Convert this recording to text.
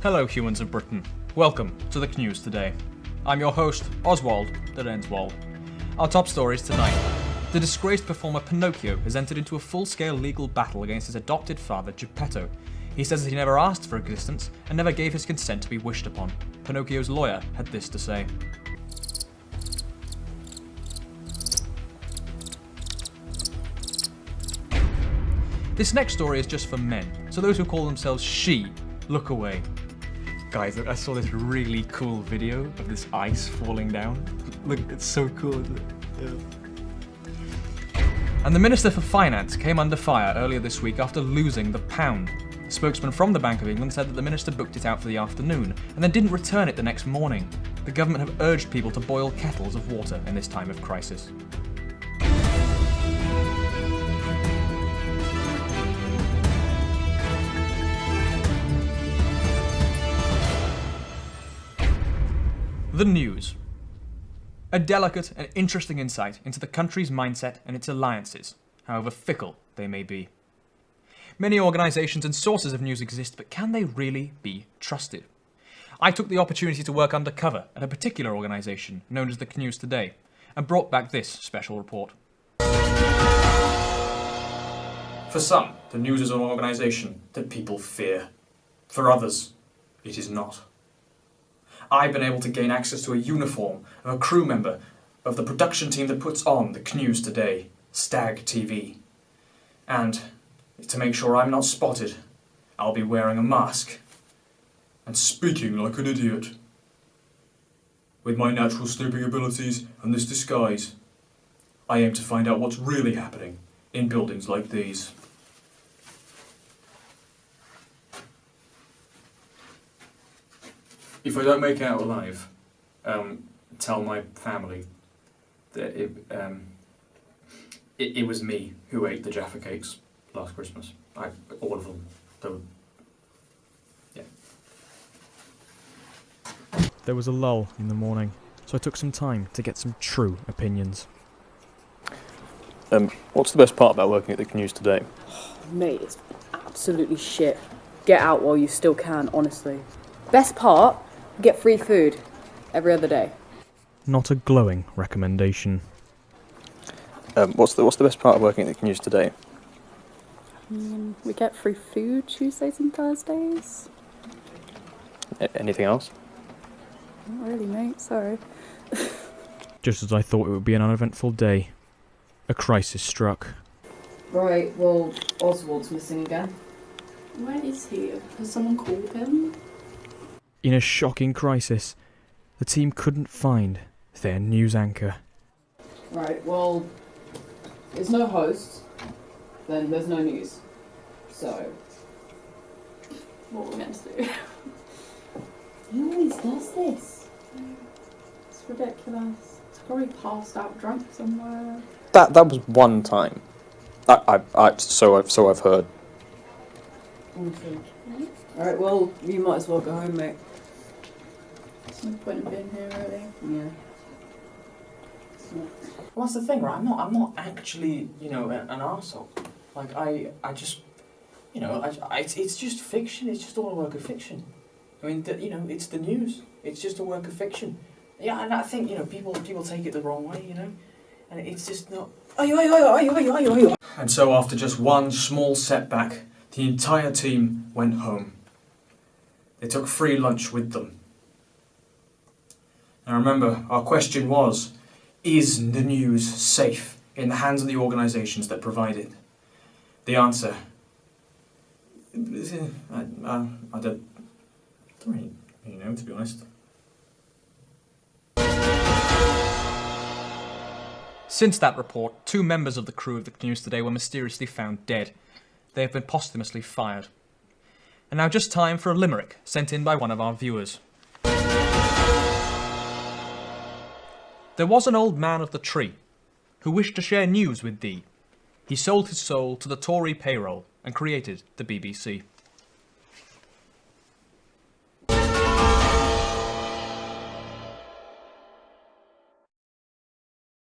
Hello humans of Britain, welcome to the News Today. I'm your host, Oswald the Renswald. Our top stories tonight. The disgraced performer Pinocchio has entered into a full-scale legal battle against his adopted father Geppetto. He says that he never asked for existence and never gave his consent to be wished upon. Pinocchio's lawyer had this to say. This next story is just for men, so those who call themselves she, look away. Guys, I saw this really cool video of this ice falling down. Look, it's so cool, isn't it? Yeah. And the Minister for Finance came under fire earlier this week after losing the pound. A spokesman from the Bank of England said that the minister booked it out for the afternoon and then didn't return it the next morning. The government have urged people to boil kettles of water in this time of crisis. The news. A delicate and interesting insight into the country's mindset and its alliances, however fickle they may be. Many organisations and sources of news exist, but can they really be trusted? I took the opportunity to work undercover at a particular organisation known as the News Today, and brought back this special report. For some, the news is an organisation that people fear. For others, it is not. I've been able to gain access to a uniform of a crew member of the production team that puts on the News Today, StagTV. And to make sure I'm not spotted, I'll be wearing a mask and speaking like an idiot. With my natural snooping abilities and this disguise, I aim to find out what's really happening in buildings like these. If I don't make it out alive, tell my family that it was me who ate the Jaffa cakes last Christmas. All of them. Yeah. There was a lull in the morning, so I took some time to get some true opinions. What's the best part about working at the News Today? Mate, it's absolutely shit. Get out while you still can, honestly. Best part? Get free food every other day. Not a glowing recommendation. What's the best part of working at the News Today? We get free food Tuesdays and Thursdays. Anything else? Not really, mate. Sorry. Just as I thought it would be an uneventful day, a crisis struck. Right, well, Oswald's missing again. Where is he? Has someone called him? In a shocking crisis, the team couldn't find their news anchor. Right, well, there's no host, then there's no news. So, What are we meant to do? he always does this. It's ridiculous. He's probably passed out drunk somewhere. That was one time. So I've heard. Honestly. Alright, well, you might as well go home, mate. There's no point in being here, really. Yeah. Well, that's the thing, right? I'm not actually, an arsehole. Like, I just, it's just fiction. It's just all a work of fiction. I mean, it's the news. It's just a work of fiction. Yeah, and I think, people take it the wrong way, and it's just not. And so after just one small setback, the entire team went home. They took free lunch with them. Now remember, our question was, is the news safe in the hands of the organisations that provide it? The answer, I don't really know, to be honest. Since that report, 2 members of the crew of the News Today were mysteriously found dead. They have been posthumously fired. And now just time for a limerick sent in by one of our viewers. There was an old man of the tree who wished to share news with thee. He sold his soul to the Tory payroll and created the BBC.